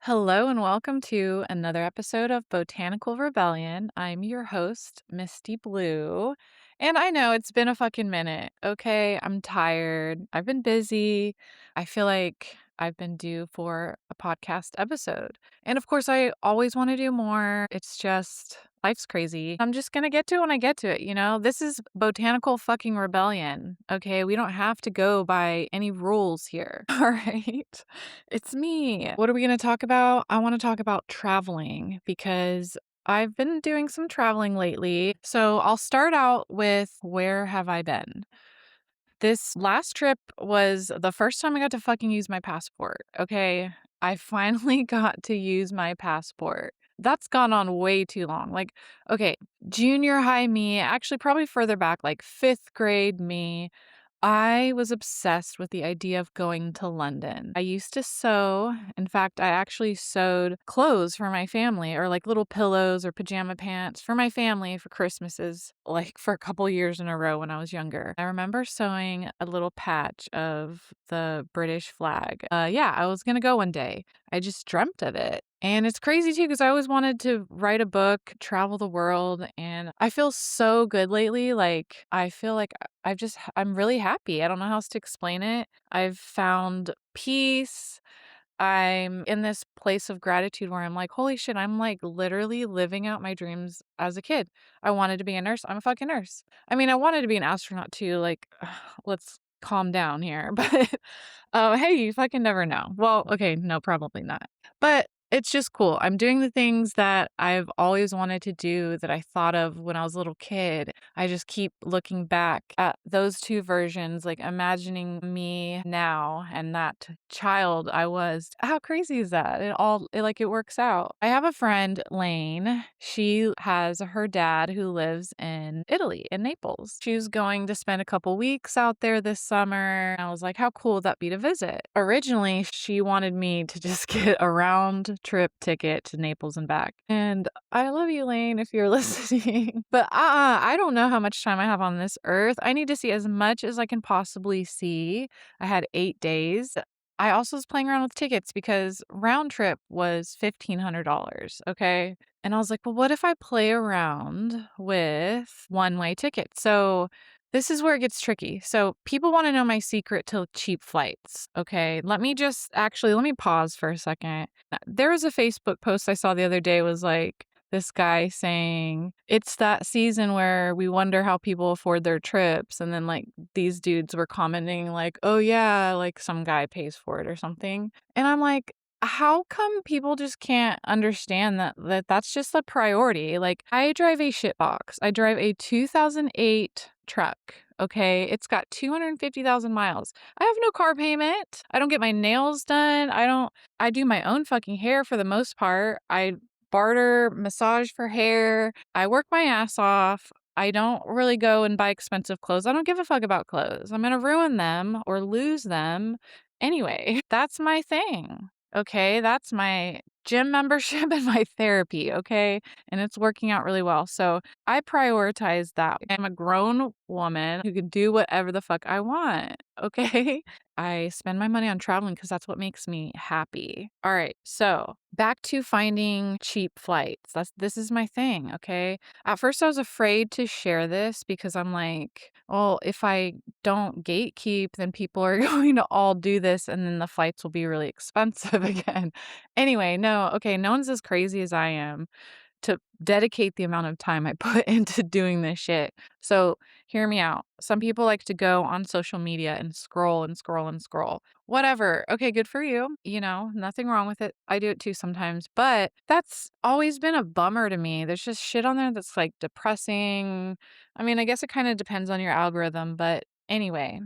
Hello and welcome to another episode of Botanical Rebellion. I'm your host, Misty Blue. And I know it's been a fucking minute. Okay, I'm tired. I've been busy. I feel like I've been due for a podcast episode. And of course, I always want to do more. It's just life's crazy. I'm just going to get to it when I get to it. This is Botanical fucking Rebellion. Okay, we don't have to go by any rules here. All right. It's me. What are we going to talk about? I want to talk about traveling because I've been doing some traveling lately. So I'll start out with where have I been? This last trip was the first time I got to fucking use my passport. Okay. I finally got to use my passport. That's gone on way too long. Okay, junior high me, actually, probably further back, like fifth grade me. I was obsessed with the idea of going to London. I used to sew. In fact, I actually sewed clothes for my family, or like little pillows or pajama pants for my family for Christmases, like for a couple years in a row when I was younger. I remember sewing a little patch of the British flag. Yeah, I was gonna go one day. I just dreamt of it. And it's crazy too, because I always wanted to write a book, travel the world, and I feel so good lately. Like, I feel like I'm really happy. I don't know how else to explain it. I've found peace. I'm in this place of gratitude where I'm like, holy shit, I'm like literally living out my dreams as a kid. I wanted to be a nurse. I'm a fucking nurse. I mean, I wanted to be an astronaut too. Like, let's calm down here. But hey, you fucking never know. Well, okay, no, probably not. But it's just cool. I'm doing the things that I've always wanted to do that I thought of when I was a little kid. I just keep looking back at those two versions, like imagining me now and that child I was. How crazy is that? It works out. I have a friend, Lane. She has her dad who lives in Italy, in Naples. She was going to spend a couple weeks out there this summer. I was like, how cool would that be to visit? Originally, she wanted me to just get a round trip ticket to Naples and back. And I love you, Lane, if you're listening. But I don't know how much time I have on this earth. I need to see as much as I can possibly see. I had 8 days. I also was playing around with tickets because round trip was $1,500. Okay. And I was like, well, what if I play around with one-way tickets? So this is where it gets tricky. So people want to know my secret to cheap flights. Okay. Let me pause for a second. There was a Facebook post I saw the other day was like this guy saying it's that season where we wonder how people afford their trips. And then like these dudes were commenting like, oh yeah, like some guy pays for it or something. And I'm like, how come people just can't understand that's just the priority? Like, I drive a shitbox. I drive a 2008 truck. Okay, it's got 250,000 miles. I have no car payment. I don't get my nails done. I do my own fucking hair for the most part. I barter massage for hair. I work my ass off. I don't really go and buy expensive clothes. I don't give a fuck about clothes. I'm going to ruin them or lose them anyway. That's my thing. Okay, that's my gym membership and my therapy, okay? And it's working out really well. So I prioritize that. I'm a grown woman who can do whatever the fuck I want, okay? I spend my money on traveling because that's what makes me happy. All right, so back to finding cheap flights. This is my thing, okay? At first I was afraid to share this because I'm like, well, if I don't gatekeep, then people are going to all do this and then the flights will be really expensive again. Anyway, no, okay, no one's as crazy as I am to dedicate the amount of time I put into doing this shit. So hear me out. Some people like to go on social media and scroll and scroll and scroll. Whatever. Okay, good for you. Nothing wrong with it. I do it too sometimes, but that's always been a bummer to me. There's just shit on there that's like depressing. I mean, I guess it kind of depends on your algorithm, but anyway.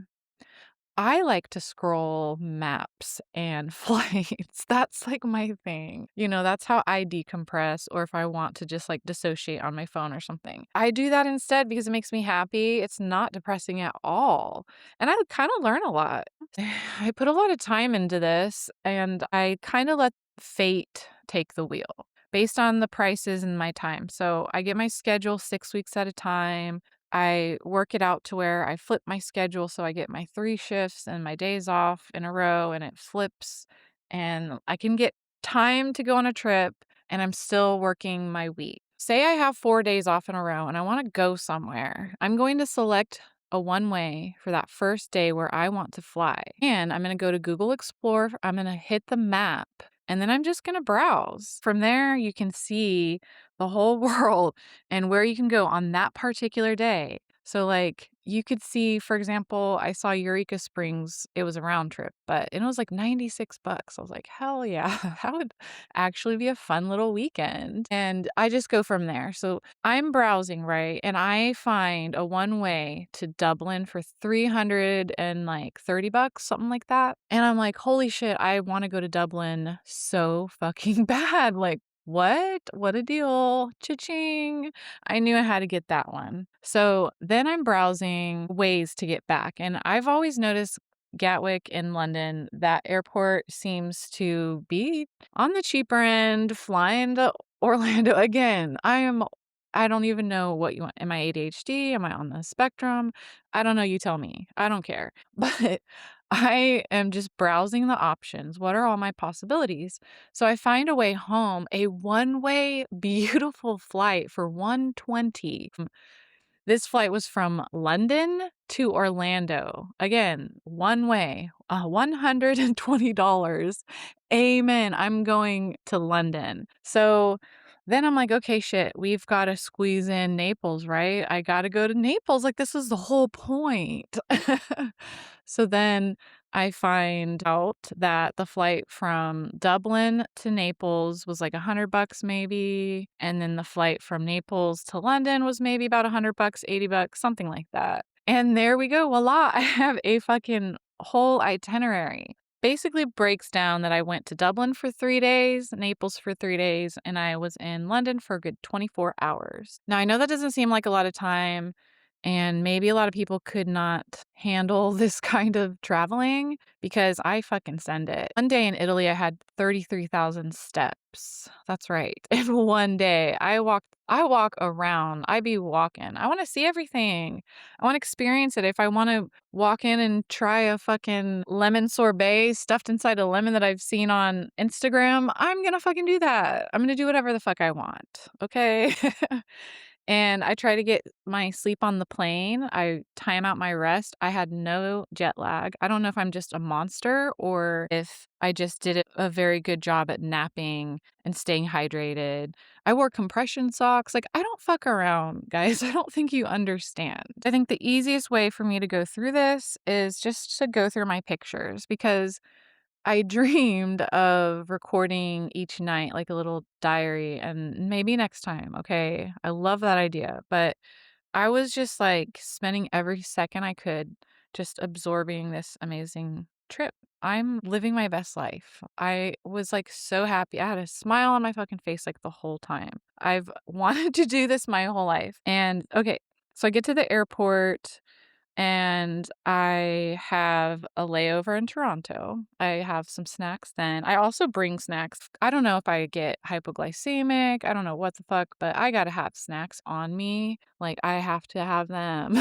I like to scroll maps and flights. That's like my thing. That's how I decompress or if I want to just like dissociate on my phone or something. I do that instead because it makes me happy. It's not depressing at all. And I kind of learn a lot. I put a lot of time into this and I kind of let fate take the wheel based on the prices and my time. So I get my schedule 6 weeks at a time. I work it out to where I flip my schedule so I get my 3 shifts and my days off in a row and it flips and I can get time to go on a trip and I'm still working my week. Say I have 4 days off in a row and I want to go somewhere. I'm going to select a one way for that first day where I want to fly. And I'm going to go to Google Explore. I'm going to hit the map and then I'm just going to browse. From there, you can see the whole world and where you can go on that particular day. So, like, you could see, for example, I saw Eureka Springs. It was a round trip, but it was like $96. I was like, hell yeah, that would actually be a fun little weekend. And I just go from there. So I'm browsing, right? And I find a one way to Dublin for 330 bucks, something like that. And I'm like, holy shit, I want to go to Dublin so fucking bad. Like, what? What a deal. Cha-ching. I knew I had to get that one. So then I'm browsing ways to get back. And I've always noticed Gatwick in London, that airport seems to be on the cheaper end, flying to Orlando. Again, I don't even know what you want. Am I ADHD? Am I on the spectrum? I don't know. You tell me. I don't care. But I am just browsing the options. What are all my possibilities? So I find a way home, a one-way beautiful flight for 120. This flight was from London to Orlando. Again, one way, $120. Amen. I'm going to London. So then I'm like, okay, shit, we've got to squeeze in Naples, right? I got to go to Naples. Like, this is the whole point. So then I find out that the flight from Dublin to Naples was like $100 maybe. And then the flight from Naples to London was maybe about $100, $80, something like that. And there we go. Voila. I have a fucking whole itinerary. Basically breaks down that I went to Dublin for 3 days, Naples for 3 days, and I was in London for a good 24 hours. Now, I know that doesn't seem like a lot of time, and maybe a lot of people could not handle this kind of traveling because I fucking send it. One day in Italy, I had 33,000 steps. That's right. In one day, I walk around. I be walking. I want to see everything. I want to experience it. If I want to walk in and try a fucking lemon sorbet stuffed inside a lemon that I've seen on Instagram, I'm going to fucking do that. I'm going to do whatever the fuck I want. Okay. And I try to get my sleep on the plane. I time out my rest. I had no jet lag. I don't know if I'm just a monster or if I just did a very good job at napping and staying hydrated. I wore compression socks. Like, I don't fuck around, guys. I don't think you understand. I think the easiest way for me to go through this is just to go through my pictures because I dreamed of recording each night like a little diary and maybe next time, okay? I love that idea, but I was just like spending every second I could just absorbing this amazing trip. I'm living my best life. I was like so happy. I had a smile on my fucking face like the whole time. I've wanted to do this my whole life. And okay, so I get to the airport and I have a layover in Toronto. I have some snacks then. I also bring snacks. I don't know if I get hypoglycemic. I don't know what the fuck, but I gotta have snacks on me. Like, I have to have them.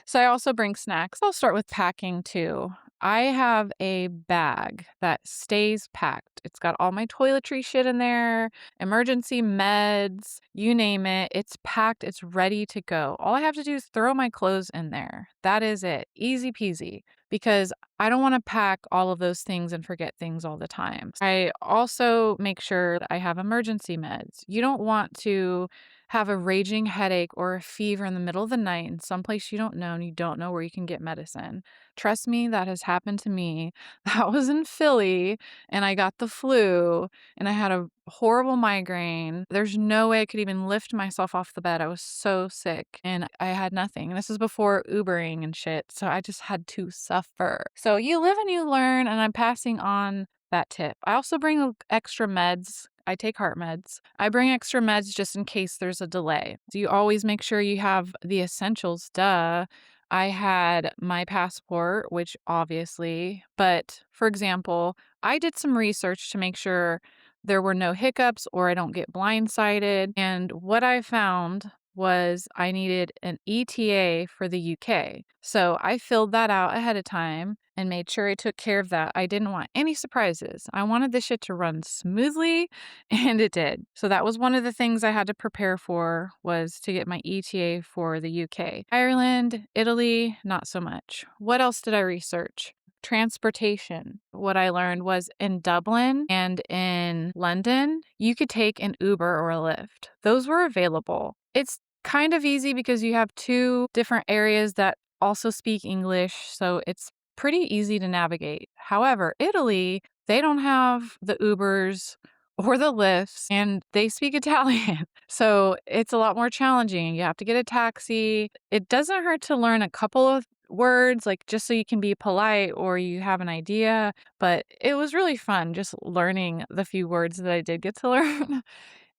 So I also bring snacks. I'll start with packing too. I have a bag that stays packed. It's got all my toiletry shit in there, emergency meds, you name it. It's packed. It's ready to go. All I have to do is throw my clothes in there. That is it. Easy peasy. Because I don't want to pack all of those things and forget things all the time. I also make sure that I have emergency meds. You don't want to have a raging headache or a fever in the middle of the night in some place you don't know and you don't know where you can get medicine. Trust me, that has happened to me. That was in Philly and I got the flu and I had a horrible migraine. There's no way I could even lift myself off the bed. I was so sick and I had nothing. And this is before Ubering and shit. So I just had to suffer. So you live and you learn, and I'm passing on that tip. I also bring extra meds. I take heart meds. I bring extra meds just in case there's a delay. So you always make sure you have the essentials, duh. I had my passport, which obviously, but for example, I did some research to make sure there were no hiccups or I don't get blindsided. And what I found was I needed an ETA for the UK. So I filled that out ahead of time and made sure I took care of that. I didn't want any surprises. I wanted this shit to run smoothly, and it did. So that was one of the things I had to prepare for, was to get my ETA for the UK. Ireland, Italy, not so much. What else did I research? Transportation. What I learned was in Dublin and in London, you could take an Uber or a Lyft. Those were available. It's kind of easy because you have two different areas that also speak English, so it's pretty easy to navigate. However, Italy, they don't have the Ubers or the Lyfts, and they speak Italian. So it's a lot more challenging. You have to get a taxi. It doesn't hurt to learn a couple of words, like just so you can be polite or you have an idea. But it was really fun just learning the few words that I did get to learn.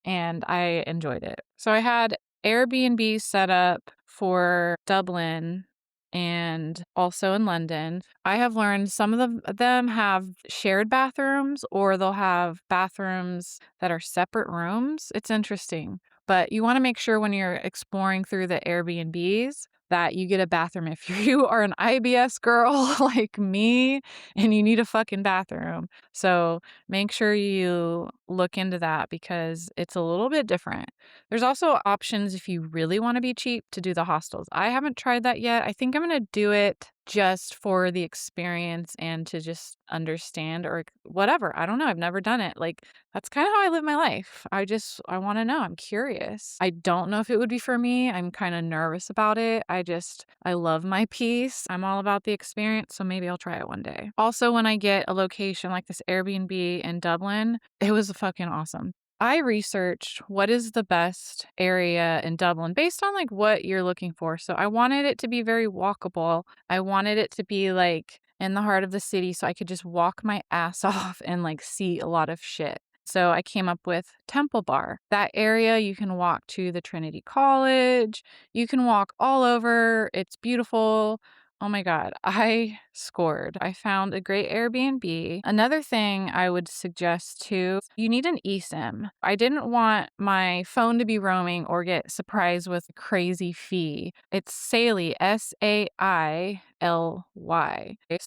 And I enjoyed it. So I had Airbnb set up for Dublin and also in London. I have learned some of them have shared bathrooms, or they'll have bathrooms that are separate rooms. It's interesting. But you want to make sure when you're exploring through the Airbnbs that you get a bathroom. If you are an IBS girl like me and you need a fucking bathroom. So make sure you look into that because it's a little bit different. There's also options if you really want to be cheap to do the hostels. I haven't tried that yet. I think I'm going to do it just for the experience and to just understand or whatever. I don't know. I've never done it. Like, that's kind of how I live my life. I want to know. I'm curious. I don't know if it would be for me. I'm kind of nervous about it. I love my peace. I'm all about the experience. So maybe I'll try it one day. Also, when I get a location like this Airbnb in Dublin, it was fucking awesome. I researched what is the best area in Dublin based on like what you're looking for. So I wanted it to be very walkable. I wanted it to be like in the heart of the city so I could just walk my ass off and like see a lot of shit. So I came up with Temple Bar. That area, you can walk to the Trinity College. You can walk all over. It's beautiful. Oh my God, I scored. I found a great Airbnb. Another thing I would suggest too, you need an eSIM. I didn't want my phone to be roaming or get surprised with a crazy fee. It's Saily, Saily.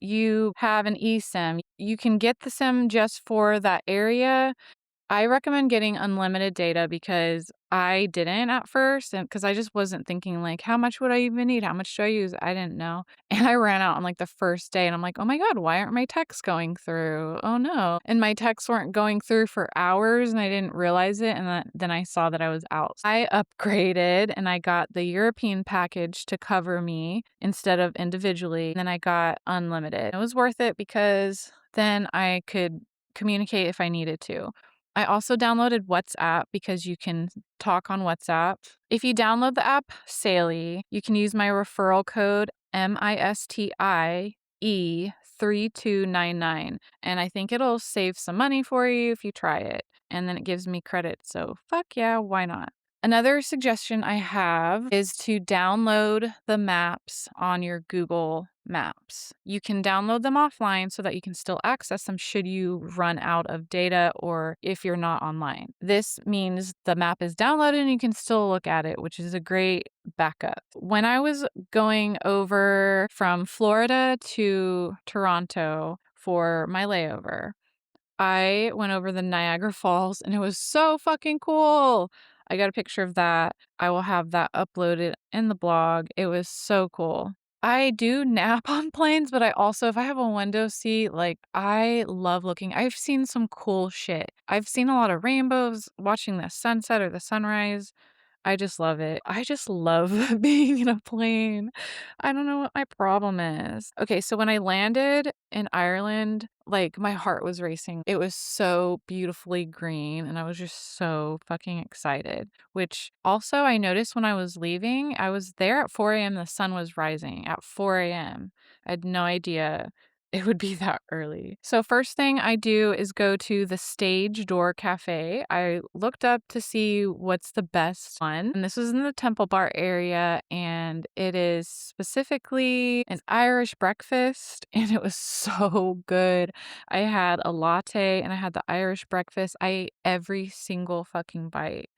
You have an eSIM. You can get the SIM just for that area. I recommend getting unlimited data because I didn't at first, and because I just wasn't thinking like, how much would I even need? How much do I use? I didn't know. And I ran out on like the first day and I'm like, oh my God, why aren't my texts going through? Oh no. And my texts weren't going through for hours and I didn't realize it. And then I saw that I was out. I upgraded and I got the European package to cover me instead of individually. And then I got unlimited. It was worth it because then I could communicate if I needed to. I also downloaded WhatsApp because you can talk on WhatsApp. If you download the app Saily, you can use my referral code MISTIE3299. And I think it'll save some money for you if you try it. And then it gives me credit. So fuck yeah, why not? Another suggestion I have is to download the maps on your Google Maps. You can download them offline so that you can still access them should you run out of data or if you're not online. This means the map is downloaded and you can still look at it, which is a great backup. When I was going over from Florida to Toronto for my layover, I went over the Niagara Falls and it was so fucking cool. I got a picture of that. I will have that uploaded in the blog. It was so cool. I do nap on planes, but I also, if I have a window seat, like I love looking. I've seen some cool shit. I've seen a lot of rainbows watching the sunset or the sunrise. I just love it. I just love being in a plane. I don't know what my problem is. Okay, so when I landed in Ireland, like my heart was racing. It was so beautifully green and I was just so fucking excited. Which also I noticed when I was leaving, I was there at 4 a.m. The sun was rising at 4 a.m. I had no idea it would be that early. So first thing I do is go to the Stage Door Cafe. I looked up to see what's the best one. And this was in the Temple Bar area. And it is specifically an Irish breakfast. And it was so good. I had a latte and I had the Irish breakfast. I ate every single fucking bite.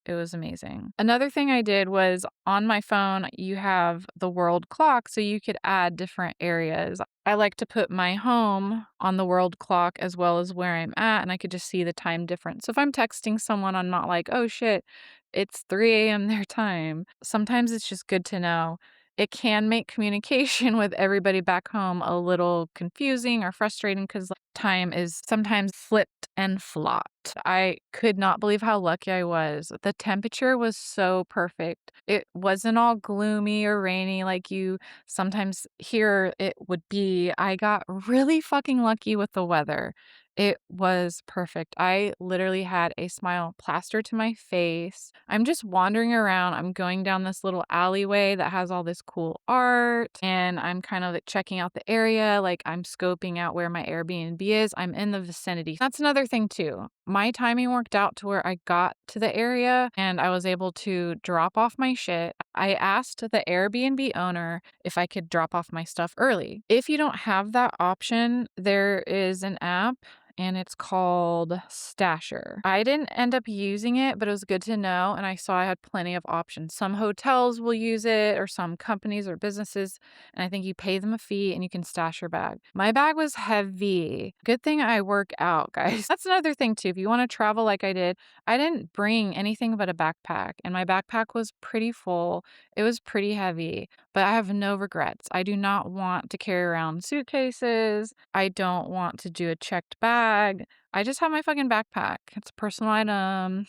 It was amazing. Another thing I did was on my phone, you have the world clock, so you could add different areas. I like to put my home on the world clock as well as where I'm at, and I could just see the time difference. So if I'm texting someone, I'm not like, oh shit, it's 3 a.m. their time. Sometimes it's just good to know. It can make communication with everybody back home a little confusing or frustrating because time is sometimes flipped and flopped. I could not believe how lucky I was. The temperature was so perfect. It wasn't all gloomy or rainy like you sometimes hear it would be. I got really fucking lucky with the weather. It was perfect. I literally had a smile plastered to my face. I'm just wandering around. I'm going down this little alleyway that has all this cool art, and I'm kind of like checking out the area. Like I'm scoping out where my Airbnb is. I'm in the vicinity. That's another thing too. My timing worked out to where I got to the area and I was able to drop off my shit. I asked the Airbnb owner if I could drop off my stuff early. If you don't have that option, there is an app and it's called Stasher. I didn't end up using it, but it was good to know. And I saw I had plenty of options. Some hotels will use it, or some companies or businesses. And I think you pay them a fee and you can stash your bag. My bag was heavy. Good thing I work out, guys. That's another thing, too. If you want to travel like I did, I didn't bring anything but a backpack. And my backpack was pretty full. It was pretty heavy, but I have no regrets. I do not want to carry around suitcases. I don't want to do a checked bag. I just have my fucking backpack. It's a personal item.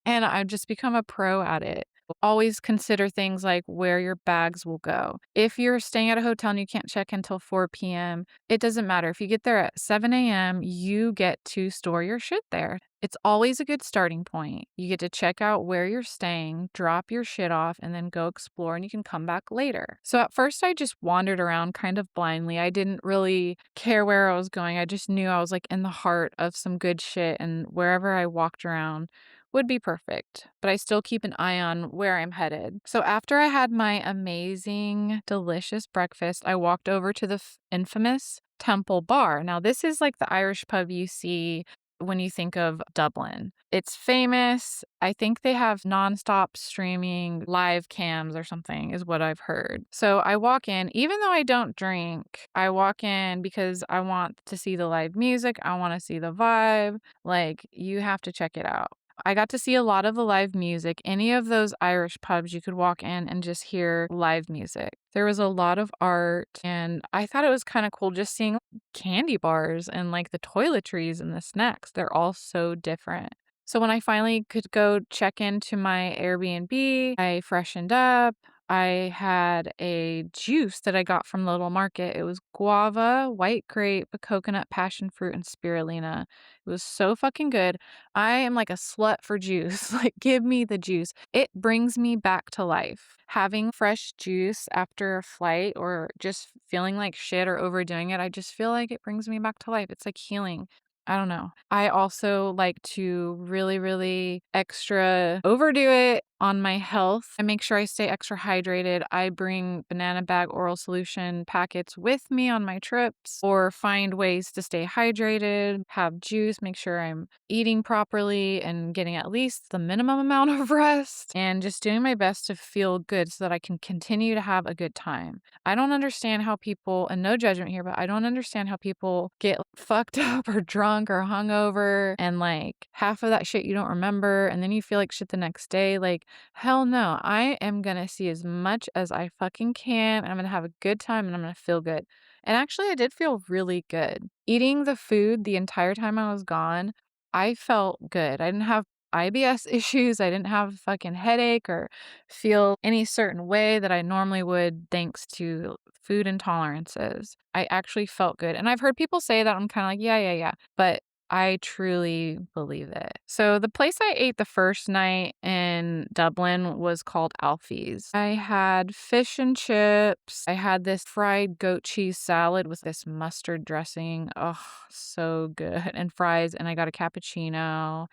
And I've just become a pro at it. Always consider things like where your bags will go. If you're staying at a hotel and you can't check until 4 p.m., it doesn't matter. If you get there at 7 a.m., you get to store your shit there. It's always a good starting point. You get to check out where you're staying, drop your shit off, and then go explore, and you can come back later. So at first, I just wandered around kind of blindly. I didn't really care where I was going. I just knew I was like in the heart of some good shit, and wherever I walked around would be perfect, but I still keep an eye on where I'm headed. So after I had my amazing, delicious breakfast, I walked over to the infamous Temple Bar. Now, this is like the Irish pub you see when you think of Dublin. It's famous. I think they have nonstop streaming live cams or something, is what I've heard. So I walk in, even though I don't drink, I walk in because I want to see the live music. I want to see the vibe. Like, you have to check it out. I got to see a lot of the live music. Any of those Irish pubs, you could walk in and just hear live music. There was a lot of art, and I thought it was kind of cool just seeing candy bars and like the toiletries and the snacks. They're all so different. So when I finally could go check into my Airbnb, I freshened up. I had a juice that I got from the little market. It was guava, white grape, coconut, passion fruit, and spirulina. It was so fucking good. I am like a slut for juice. Like, give me the juice. It brings me back to life. Having fresh juice after a flight or just feeling like shit or overdoing it, I just feel like it brings me back to life. It's like healing. I don't know. I also like to really, really extra overdo it on my health. I make sure I stay extra hydrated. I bring banana bag oral solution packets with me on my trips or find ways to stay hydrated, have juice, make sure I'm eating properly and getting at least the minimum amount of rest and just doing my best to feel good so that I can continue to have a good time. I don't understand how people, and no judgment here, but I don't understand how people get fucked up or drunk or hungover and like half of that shit you don't remember and then you feel like shit the next day. Like, hell no. I am gonna see as much as I fucking can and I'm gonna have a good time and I'm gonna feel good. And actually, I did feel really good. Eating the food the entire time I was gone, I felt good. I didn't have IBS issues. I didn't have a fucking headache or feel any certain way that I normally would thanks to food intolerances. I actually felt good. And I've heard people say that. I'm kind of like, yeah, yeah, yeah. But I truly believe it. So the place I ate the first night in Dublin was called Alfie's. I had fish and chips. I had this fried goat cheese salad with this mustard dressing. Oh, so good. And fries. And I got a cappuccino.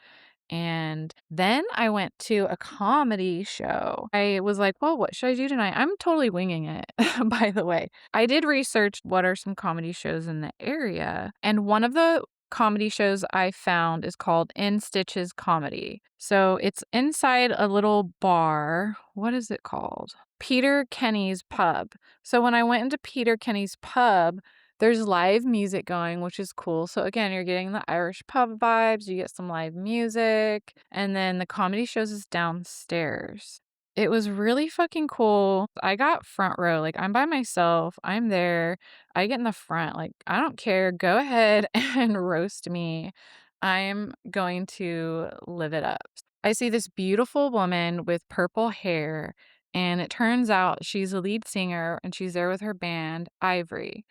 And then I went to a comedy show. I was like, well, what should I do tonight? I'm totally winging it, by the way. I did research what are some comedy shows in the area. And one of the comedy shows I found is called In Stitches Comedy. So it's inside a little bar. What is it called? Peter Kenny's Pub. So when I went into Peter Kenny's Pub, there's live music going, which is cool. So again, you're getting the Irish pub vibes, you get some live music, and then the comedy shows is downstairs. It was really fucking cool. I got front row. Like, I'm by myself. I'm there. I get in the front. Like, I don't care. Go ahead and roast me. I'm going to live it up. I see this beautiful woman with purple hair, and it turns out she's a lead singer and she's there with her band, Ivory.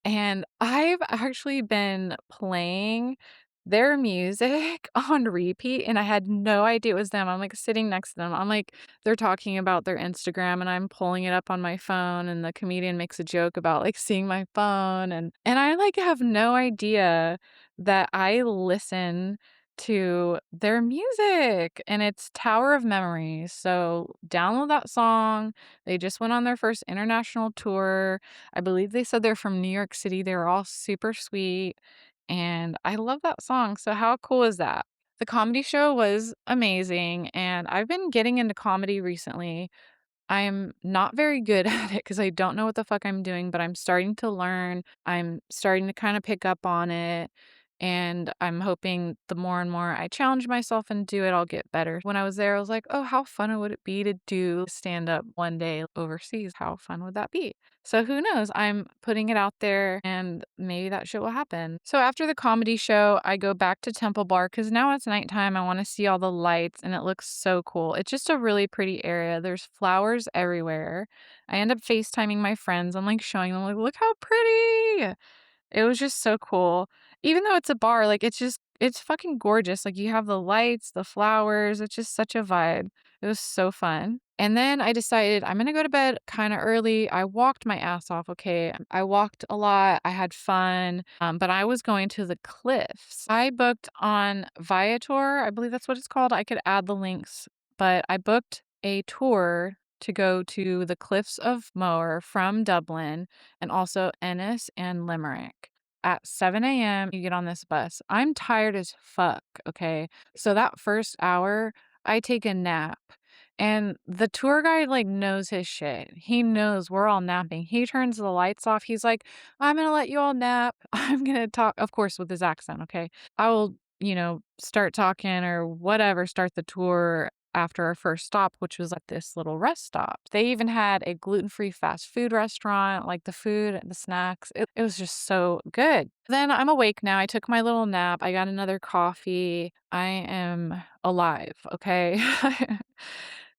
And I've actually been playing their music on repeat, and I had no idea it was them. I'm, like, sitting next to them. I'm like they're talking about their Instagram, and I'm pulling it up on my phone, and the comedian makes a joke about, like, seeing my phone, and I, like, have no idea that I listen to their music, and it's Tower of Memories. So download that song. They just went on their first international tour. I believe they said they're from New York City. They were all super sweet, and I love that song. So how cool is that? The comedy show was amazing, and I've been getting into comedy recently. I'm not very good at it because I don't know what the fuck I'm doing, but I'm starting to learn. I'm starting to kind of pick up on it. And I'm hoping the more and more I challenge myself and do it, I'll get better. When I was there, I was like, oh, how fun would it be to do stand up one day overseas? How fun would that be? So who knows? I'm putting it out there and maybe that shit will happen. So after the comedy show, I go back to Temple Bar because now it's nighttime. I want to see all the lights and it looks so cool. It's just a really pretty area. There's flowers everywhere. I end up FaceTiming my friends. I'm like showing them, like, look how pretty. It was just so cool. Even though it's a bar, like, it's fucking gorgeous. Like, you have the lights, the flowers, it's just such a vibe. It was so fun. And then I decided I'm gonna go to bed kinda early. I walked my ass off, okay? I walked a lot, I had fun, but I was going to the cliffs. I booked on Viator, I believe that's what it's called. I could add the links, but I booked a tour to go to the Cliffs of Moher from Dublin and also Ennis and Limerick. At 7 a.m., you get on this bus. I'm tired as fuck, okay? So that first hour, I take a nap. And the tour guide, like, knows his shit. He knows we're all napping. He turns the lights off. He's like, I'm gonna let you all nap. I'm gonna talk, of course, with his accent, okay? I will, start talking or whatever, start the tour after our first stop, which was at this little rest stop. They even had a gluten-free fast food restaurant, like the food, the snacks. It was just so good. Then I'm awake now. I took my little nap. I got another coffee. I am alive, okay?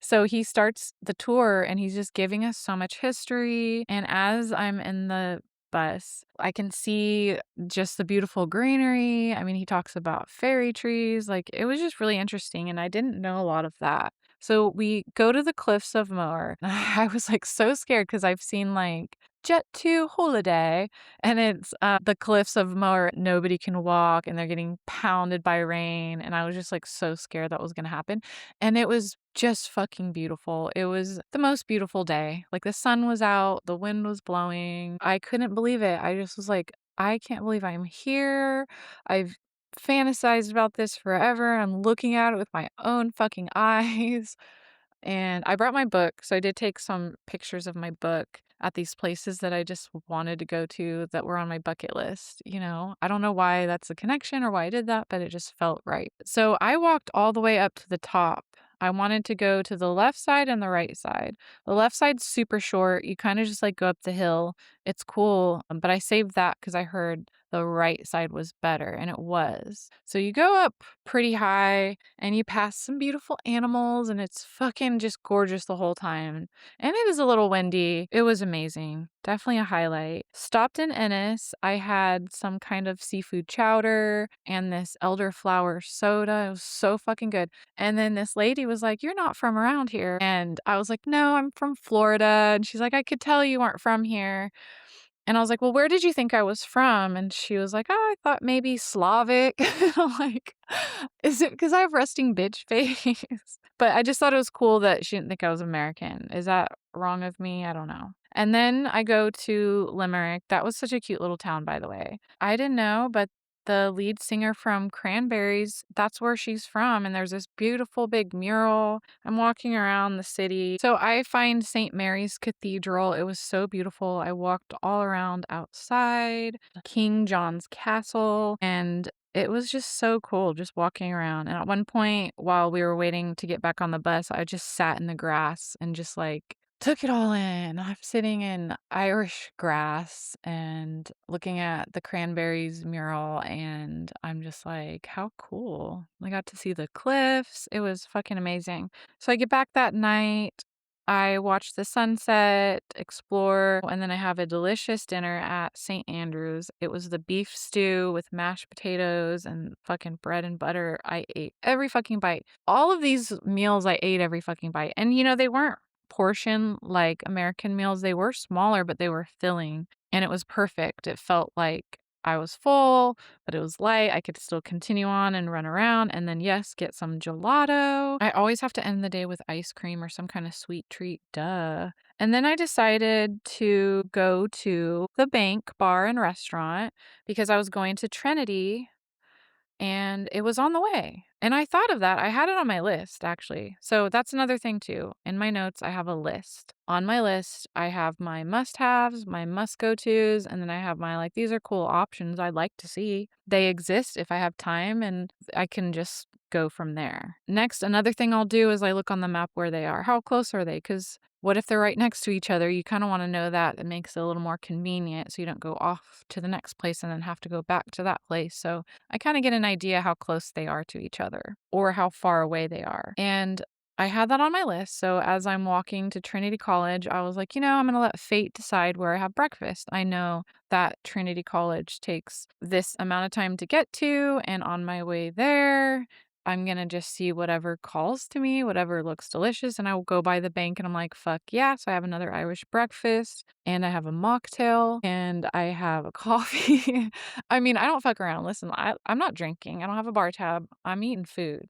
So he starts the tour and he's just giving us so much history. And as I'm in the bus, I can see just the beautiful greenery. I mean, he talks about fairy trees. Like, it was just really interesting. And I didn't know a lot of that. So we go to the Cliffs of Moher. I was like so scared because I've seen like Jet to Holiday and it's the Cliffs of Moher. Nobody can walk and they're getting pounded by rain. And I was just like so scared that was going to happen. And it was just fucking beautiful. It was the most beautiful day. Like, the sun was out, the wind was blowing. I couldn't believe it. I just was like, I can't believe I'm here. I've fantasized about this forever. I'm looking at it with my own fucking eyes. And I brought my book, so I did take some pictures of my book at these places that I just wanted to go to that were on my bucket list, you know? I don't know why that's a connection or why I did that, but it just felt right. So I walked all the way up to the top. I wanted to go to the left side and the right side. The left side's super short. You kind of just like go up the hill. It's cool, but I saved that because I heard the right side was better, and it was. So you go up pretty high and you pass some beautiful animals, and it's fucking just gorgeous the whole time. And it is a little windy. It was amazing. Definitely a highlight. Stopped in Ennis. I had some kind of seafood chowder and this elderflower soda. It was so fucking good. And then this lady was like, "You're not from around here." And I was like, "No, I'm from Florida." And she's like, "I could tell you weren't from here." And I was like, "Well, where did you think I was from?" And she was like, "Oh, I thought maybe Slavic." I'm like, "Is it because I have resting bitch face?" But I just thought it was cool that she didn't think I was American. Is that wrong of me? I don't know. And then I go to Limerick. That was such a cute little town, by the way. I didn't know, but the lead singer from Cranberries, that's where she's from, and there's this beautiful big mural. I'm walking around the city. So I find St. Mary's Cathedral. It was so beautiful. I walked all around outside, King John's Castle, and it was just so cool just walking around. And at one point, while we were waiting to get back on the bus, I just sat in the grass and just like took it all in. I'm sitting in Irish grass and looking at the Cranberries mural, and I'm just like, how cool. I got to see the cliffs. It was fucking amazing. So I get back that night. I watch the sunset, explore, and then I have a delicious dinner at St. Andrew's. It was the beef stew with mashed potatoes and fucking bread and butter. I ate every fucking bite. All of these meals, I ate every fucking bite. And they weren't portion like American meals. They were smaller, but they were filling, and it was perfect. It felt like I was full, but it was light. I could still continue on and run around and then, yes, get some gelato. I always have to end the day with ice cream or some kind of sweet treat. Duh. And then I decided to go to the Bank Bar and Restaurant because I was going to Trinity and it was on the way. And I thought of that. I had it on my list, actually. So that's another thing, too. In my notes, I have a list. On my list, I have my must haves, my must go tos, and then I have my like, these are cool options I'd like to see. They exist if I have time, and I can just go from there. Next, another thing I'll do is I look on the map where they are. How close are they? Because what if they're right next to each other? You kind of want to know that. It makes it a little more convenient so you don't go off to the next place and then have to go back to that place. So I kind of get an idea how close they are to each other or how far away they are. And I had that on my list. So as I'm walking to Trinity College, I was like, I'm going to let fate decide where I have breakfast. I know that Trinity College takes this amount of time to get to, and on my way there, I'm going to just see whatever calls to me, whatever looks delicious, and I will go by the bank and I'm like, fuck yeah. So I have another Irish breakfast and I have a mocktail and I have a coffee. I mean, I don't fuck around. Listen, I'm not drinking. I don't have a bar tab. I'm eating food.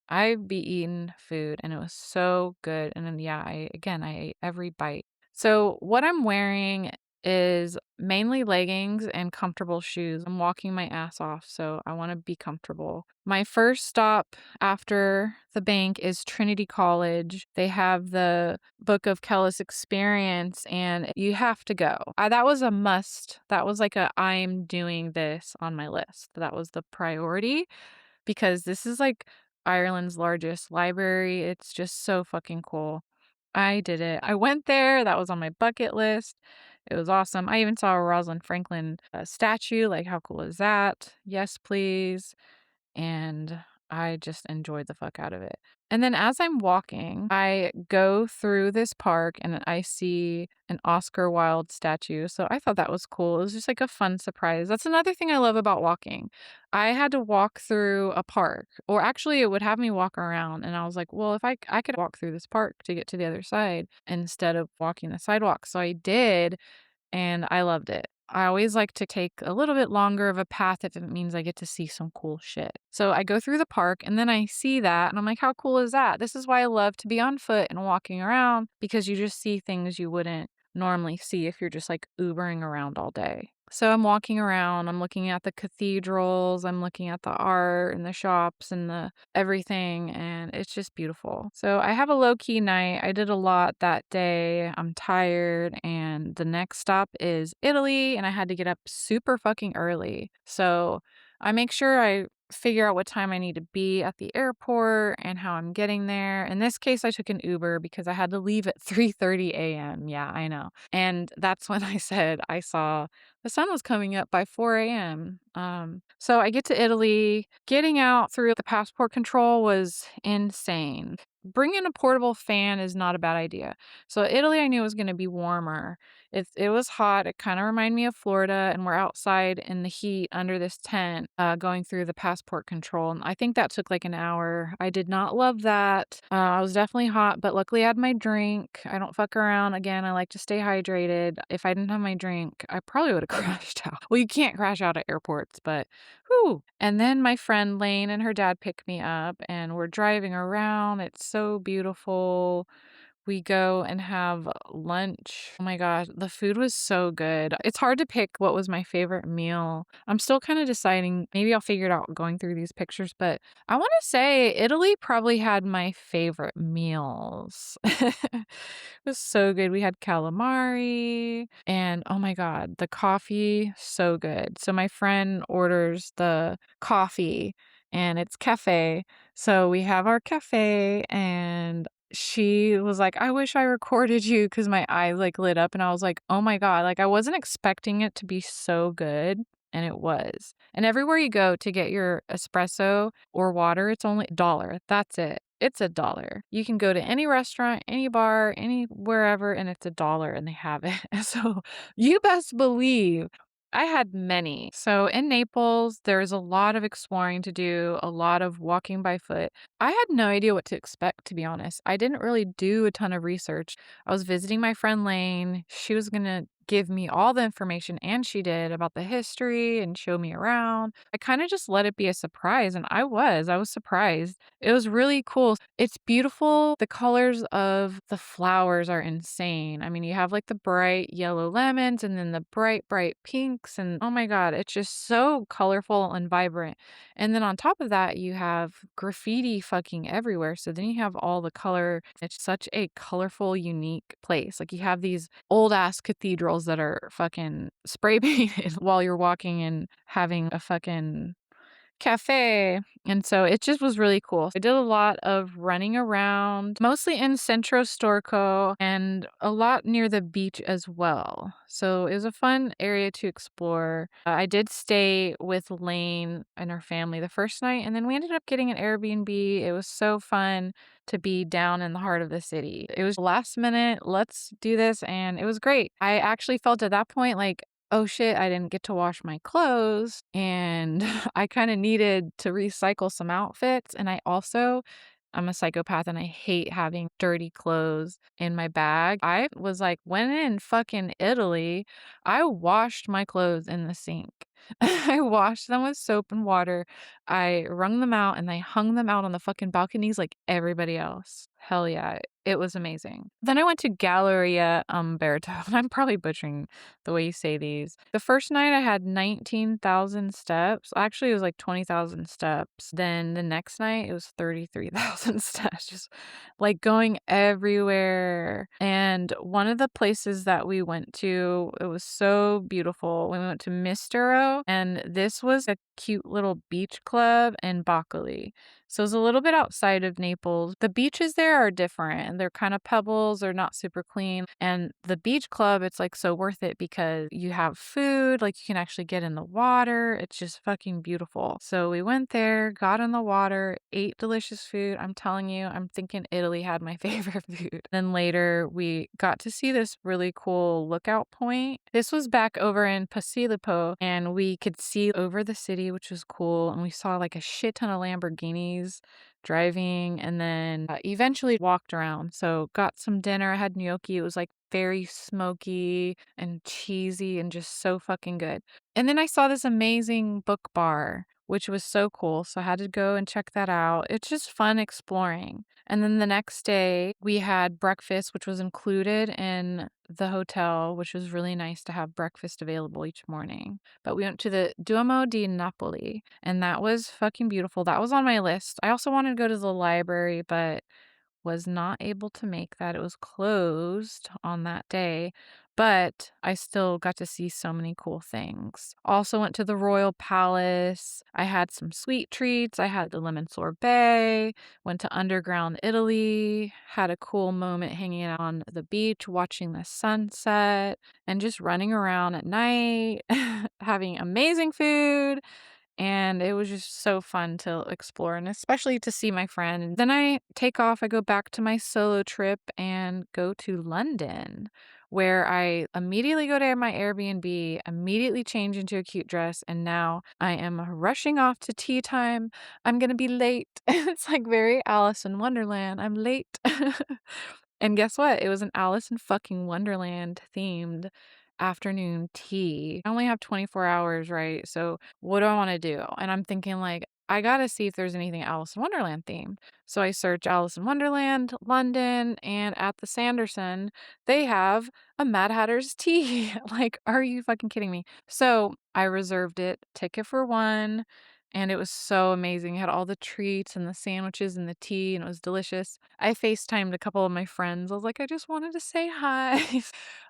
I be eating food and it was so good. And then, yeah, I ate every bite. So what I'm wearing is mainly leggings and comfortable shoes. I'm walking my ass off, so I want to be comfortable. My first stop after the bank is Trinity College. They have the Book of Kellis experience, and you have to go. That was a must. That was like I'm doing this on my list. That was the priority because this is like Ireland's largest library. It's just so fucking cool. I did it. I went there. That was on my bucket list. It was awesome. I even saw a Rosalind Franklin statue. Like, how cool is that? Yes, please. And I just enjoyed the fuck out of it. And then as I'm walking, I go through this park and I see an Oscar Wilde statue. So I thought that was cool. It was just like a fun surprise. That's another thing I love about walking. I had to walk through a park, or actually, it would have me walk around. And I was like, well, if I could walk through this park to get to the other side instead of walking the sidewalk. So I did. And I loved it. I always like to take a little bit longer of a path if it means I get to see some cool shit. So I go through the park and then I see that and I'm like, how cool is that? This is why I love to be on foot and walking around because you just see things you wouldn't normally see if you're just like Ubering around all day. So I'm walking around, I'm looking at the cathedrals, I'm looking at the art and the shops and the everything, and it's just beautiful. So I have a low key night. I did a lot that day. I'm tired, and the next stop is Italy, and I had to get up super fucking early. So I make sure I figure out what time I need to be at the airport and how I'm getting there. In this case, I took an Uber because I had to leave at 3:30 a.m. Yeah, I know. And that's when I said I saw the sun was coming up by 4 a.m. So I get to Italy. Getting out through the passport control was insane. Bringing a portable fan is not a bad idea. So Italy, I knew was going to be warmer. It was hot. It kind of reminded me of Florida, and we're outside in the heat under this tent, going through the passport control. And I think that took like an hour. I did not love that. I was definitely hot, but luckily I had my drink. I don't fuck around. Again, I like to stay hydrated. If I didn't have my drink, I probably would have crashed out. Well, you can't crash out at airports, but whew. And then my friend Lane and her dad picked me up, and we're driving around. It's so beautiful. we go and have lunch. Oh my gosh, the food was so good. It's hard to pick what was my favorite meal. I'm still kind of deciding. Maybe I'll figure it out going through these pictures, but I want to say Italy probably had my favorite meals. It was so good. We had calamari and oh my God, the coffee, so good. So my friend orders the coffee and it's cafe. So we have our cafe and she was like, "I wish I recorded you," because my eyes, like, lit up, and I was like, "Oh my God," like, I wasn't expecting it to be so good, and it was. And everywhere you go to get your espresso or water, it's only a dollar. That's it. It's a dollar. You can go to any restaurant, any bar, any wherever, and it's a dollar, and they have it. So you best believe I had many. So in Naples, there's a lot of exploring to do, a lot of walking by foot. I had no idea what to expect, to be honest. I didn't really do a ton of research. I was visiting my friend Lane. She was going to give me all the information, and she did, about the history and show me around. I kind of just let it be a surprise, and I was surprised. It was really cool. It's beautiful. The colors of the flowers are insane. I mean, you have like the bright yellow lemons and then the bright, bright pinks. And oh my God, it's just so colorful and vibrant. And then on top of that, you have graffiti fucking everywhere. So then you have all the color. It's such a colorful, unique place. Like you have these old ass cathedrals that are fucking spray painted while you're walking and having a fucking cafe. And so it just was really cool. I did a lot of running around, mostly in Centro Storico and a lot near the beach as well. So it was a fun area to explore. I did stay with Lane and her family the first night, and then we ended up getting an Airbnb. It was so fun to be down in the heart of the city. It was last minute, let's do this, and it was great. I actually felt at that point like, oh shit, I didn't get to wash my clothes and I kind of needed to recycle some outfits. And I'm a psychopath and I hate having dirty clothes in my bag. I was like, when in fucking Italy, I washed my clothes in the sink. I washed them with soap and water. I wrung them out and I hung them out on the fucking balconies like everybody else. Hell yeah. It was amazing. Then I went to Galleria Umberto, and I'm probably butchering the way you say these. The first night I had 19,000 steps. Actually, it was like 20,000 steps. Then the next night it was 33,000 steps, just like going everywhere. And one of the places that we went to, it was so beautiful. We went to Mistero, and this was a cute little beach club in Bacoli. So it's a little bit outside of Naples. The beaches there are different and they're kind of pebbles, they're not super clean. And the beach club, it's like so worth it because you have food, like you can actually get in the water. It's just fucking beautiful. So we went there, got in the water, ate delicious food. I'm telling you, I'm thinking Italy had my favorite food. Then later we got to see this really cool lookout point. This was back over in Pasilipo and we could see over the city, which was cool. And we saw like a shit ton of Lamborghinis driving and then eventually walked around. So got some dinner. I had gnocchi. It was like very smoky and cheesy and just so fucking good. And then I saw this amazing book bar, which was so cool. So I had to go and check that out. It's just fun exploring. And then the next day we had breakfast, which was included in the hotel, which was really nice to have breakfast available each morning. But we went to the Duomo di Napoli, and that was fucking beautiful. That was on my list. I also wanted to go to the library, but was not able to make that. It was closed on that day, but I still got to see so many cool things. Also went to the Royal Palace. I had some sweet treats. I had the lemon sorbet, went to Underground Italy, had a cool moment hanging out on the beach, watching the sunset, and just running around at night, having amazing food. And it was just so fun to explore and especially to see my friend. And then I take off, I go back to my solo trip and go to London, where I immediately go to my Airbnb, immediately change into a cute dress, and now I am rushing off to tea time. I'm gonna be late. It's like very Alice in Wonderland. I'm late. And guess what? It was an Alice in fucking Wonderland themed afternoon tea. I only have 24 hours, right? So what do I want to do? And I'm thinking like, I gotta see if there's anything Alice in Wonderland themed. So I search Alice in Wonderland, London, and at the Sanderson, they have a Mad Hatter's tea. Like, are you fucking kidding me? So I reserved it, ticket for one, and it was so amazing. It had all the treats and the sandwiches and the tea, and it was delicious. I FaceTimed a couple of my friends. I was like, I just wanted to say hi.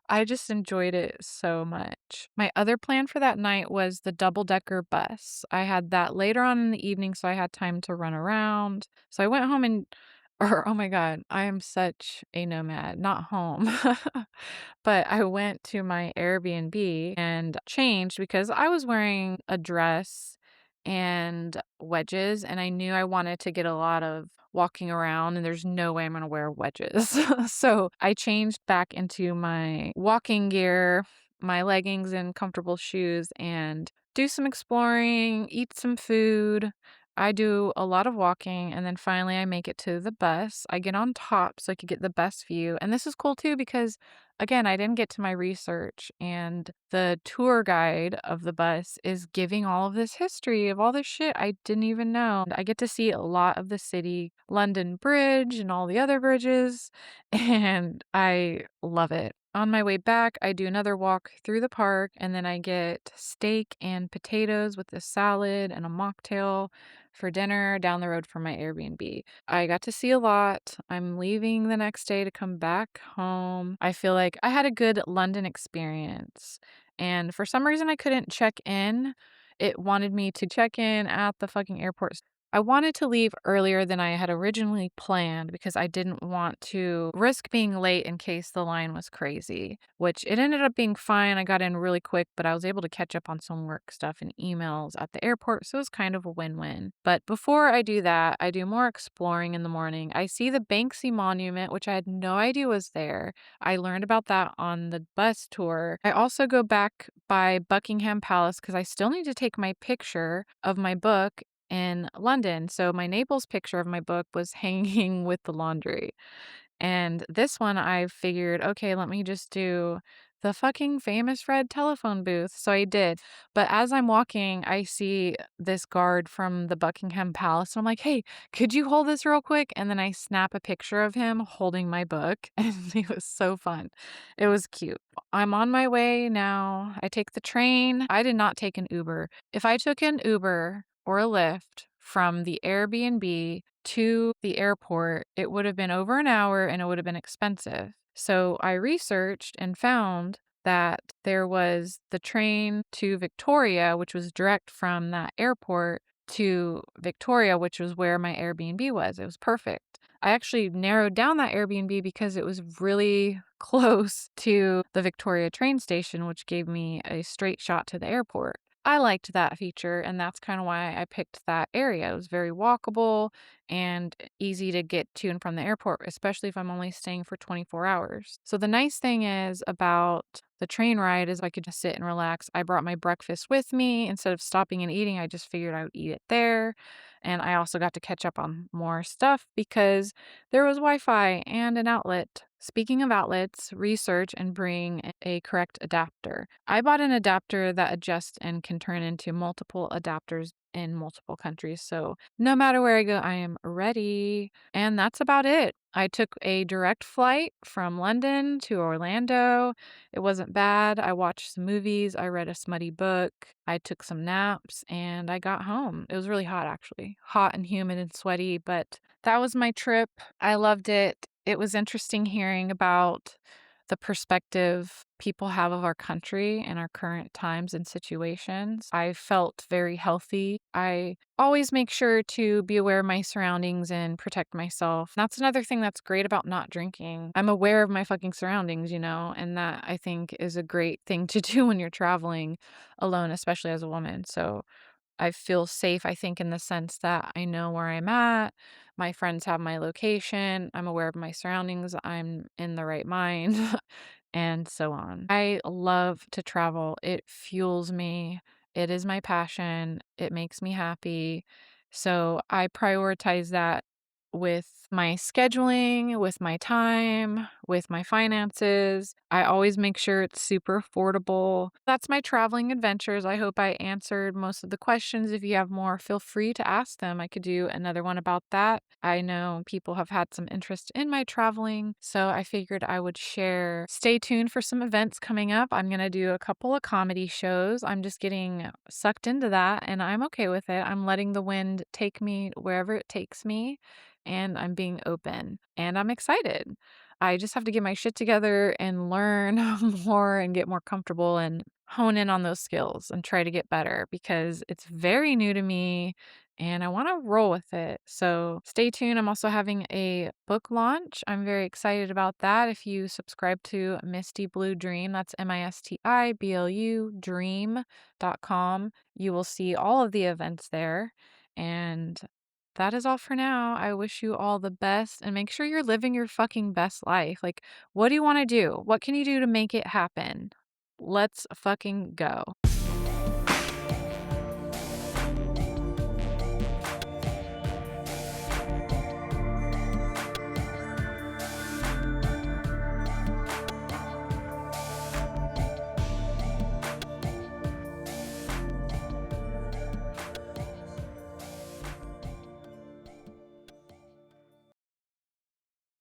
I just enjoyed it so much. My other plan for that night was the double-decker bus. I had that later on in the evening, so I had time to run around. So I went home and or oh my god, I am such a nomad, not home. But I went to my Airbnb and changed because I was wearing a dress and wedges, and I knew I wanted to get a lot of walking around, and there's no way I'm gonna wear wedges. So I changed back into my walking gear, my leggings and comfortable shoes, and do some exploring, eat some food. I do a lot of walking, and then finally I make it to the bus. I get on top so I could get the best view. And this is cool too because, again, I didn't get to my research, and the tour guide of the bus is giving all of this history of all this shit I didn't even know. I get to see a lot of the city, London Bridge, and all the other bridges, and I love it. On my way back, I do another walk through the park, and then I get steak and potatoes with a salad and a mocktail for dinner down the road from my Airbnb. I got to see a lot. I'm leaving the next day to come back home. I feel like I had a good London experience. And for some reason, I couldn't check in. It wanted me to check in at the fucking airport. I wanted to leave earlier than I had originally planned because I didn't want to risk being late in case the line was crazy, which it ended up being fine. I got in really quick, but I was able to catch up on some work stuff and emails at the airport, so it was kind of a win-win. But before I do that, I do more exploring in the morning. I see the Banksy Monument, which I had no idea was there. I learned about that on the bus tour. I also go back by Buckingham Palace because I still need to take my picture of my book in London. So my Naples picture of my book was hanging with the laundry. And this one I figured, okay, let me just do the fucking famous red telephone booth. So I did. But as I'm walking, I see this guard from the Buckingham Palace. And I'm like, hey, could you hold this real quick? And then I snap a picture of him holding my book. And it was so fun. It was cute. I'm on my way now. I take the train. I did not take an Uber. If I took an Uber or a Lyft from the Airbnb to the airport, it would have been over an hour and it would have been expensive. So I researched and found that there was the train to Victoria, which was direct from that airport to Victoria, which was where my Airbnb was. It was perfect. I actually narrowed down that Airbnb because it was really close to the Victoria train station, which gave me a straight shot to the airport. I liked that feature, and that's kind of why I picked that area. It was very walkable and easy to get to and from the airport, especially if I'm only staying for 24 hours. So the nice thing is about the train ride is I could just sit and relax. I brought my breakfast with me. Instead of stopping and eating, I just figured I would eat it there. And I also got to catch up on more stuff because there was Wi-Fi and an outlet. Speaking of outlets, research and bring a correct adapter. I bought an adapter that adjusts and can turn into multiple adapters in multiple countries. So no matter where I go, I am ready. And that's about it. I took a direct flight from London to Orlando. It wasn't bad. I watched some movies. I read a smutty book. I took some naps and I got home. It was really hot, actually. Hot and humid and sweaty, but that was my trip. I loved it. It was interesting hearing about the perspective people have of our country and our current times and situations. I felt very healthy. I always make sure to be aware of my surroundings and protect myself. That's another thing that's great about not drinking. I'm aware of my fucking surroundings, and that I think is a great thing to do when you're traveling alone, especially as a woman. So I feel safe, I think, in the sense that I know where I'm at. My friends have my location. I'm aware of my surroundings. I'm in the right mind, and so on. I love to travel. It fuels me. It is my passion. It makes me happy. So I prioritize that with my scheduling, with my time, with my finances. I always make sure it's super affordable. That's my traveling adventures. I hope I answered most of the questions. If you have more, feel free to ask them. I could do another one about that. I know people have had some interest in my traveling, so I figured I would share. Stay tuned for some events coming up. I'm going to do a couple of comedy shows. I'm just getting sucked into that, and I'm okay with it. I'm letting the wind take me wherever it takes me, and I'm being open, and I'm excited. I just have to get my shit together and learn more and get more comfortable and hone in on those skills and try to get better because it's very new to me and I want to roll with it. So stay tuned. I'm also having a book launch. I'm very excited about that. If you subscribe to Misty Blue Dream, that's MISTIBLU dream.com, you will see all of the events there. And that is all for now. I wish you all the best and make sure you're living your fucking best life. Like, what do you want to do? What can you do to make it happen? Let's fucking go.